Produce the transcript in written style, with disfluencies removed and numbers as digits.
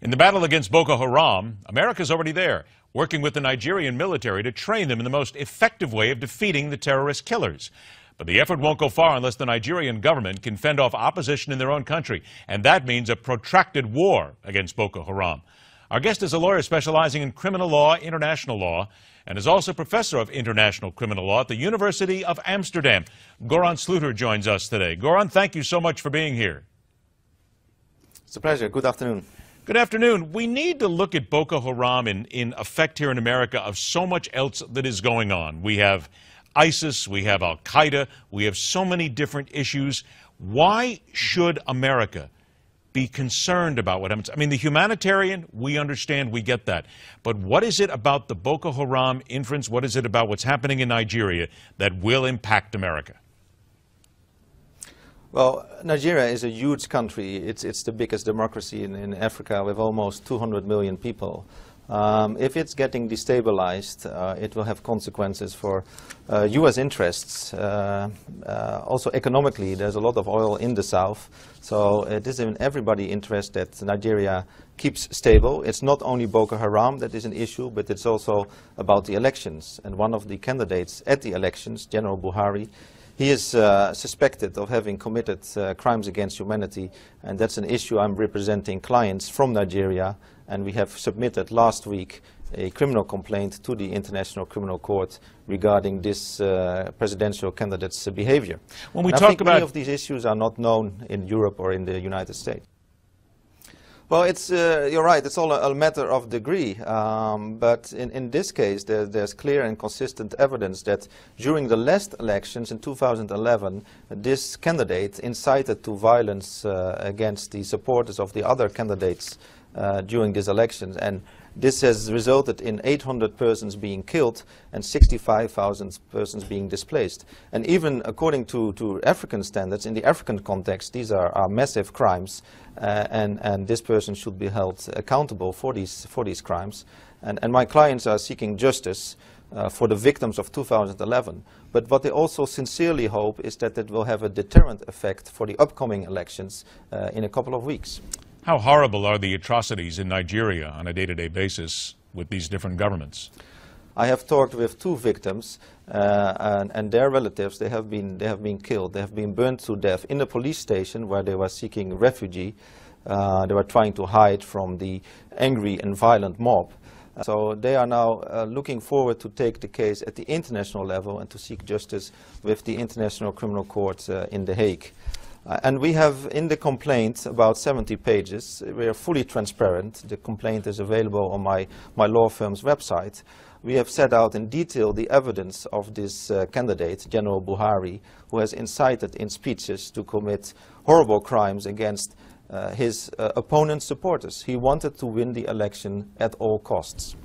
In the battle against Boko Haram, America's already there, working with the Nigerian military to train them in the most effective way of defeating the terrorist killers. But the effort won't go far unless the Nigerian government can fend off opposition in their own country, and that means a protracted war against Boko Haram. Our guest is a lawyer specializing in criminal law, international law, and is also professor of international criminal law at the University of Amsterdam. Goran joins us today. Goran, thank you so much for being here. It's a pleasure. Good afternoon. Good afternoon. We need to look at Boko Haram in effect here in America of so much else that is going on. We have ISIS, we have Al-Qaeda, we have so many different issues. Why should America be concerned about what happens? I mean, the humanitarian, we understand, we get that. But what is it about the Boko Haram inference, what is it about what's happening in Nigeria that will impact America? Well, Nigeria is a huge country. It's the biggest democracy in Africa with almost 200 million people. If it's getting destabilized, it will have consequences for U.S. interests. Also economically, there's a lot of oil in the south. So it is in everybody's interest that Nigeria keeps stable. It's not only Boko Haram that is an issue, but it's also about the elections. And one of the candidates at the elections, General Buhari, he is suspected of having committed crimes against humanity, and that's an issue. I'm representing clients from Nigeria, and we have submitted last week a criminal complaint to the International Criminal Court regarding this presidential candidate's behavior. When we talk talk about many of these issues are not known in Europe or in the United States. Well, you're right, it's all a matter of degree, but in this case there's clear and consistent evidence that during the last elections in 2011, this candidate incited to violence against the supporters of the other candidates during these elections, and this has resulted in 800 persons being killed and 65,000 persons being displaced. And even according to African standards, in the African context, these are massive crimes, and this person should be held accountable for these crimes. And my clients are seeking justice for the victims of 2011. But what they also sincerely hope is that it will have a deterrent effect for the upcoming elections in a couple of weeks. How horrible are the atrocities in Nigeria on a day-to-day basis with these different governments? I have talked with two victims and their relatives. They have been killed. They have been burned to death in a police station where they were seeking refuge. They were trying to hide from the angry and violent mob. So they are now looking forward to take the case at the international level and to seek justice with the International Criminal Court in The Hague. And we have in the complaint about 70 pages. We are fully transparent. The complaint is available on my law firm's website. We have set out in detail the evidence of this candidate, General Buhari, who has incited in speeches to commit horrible crimes against his opponent's supporters. He wanted to win the election at all costs.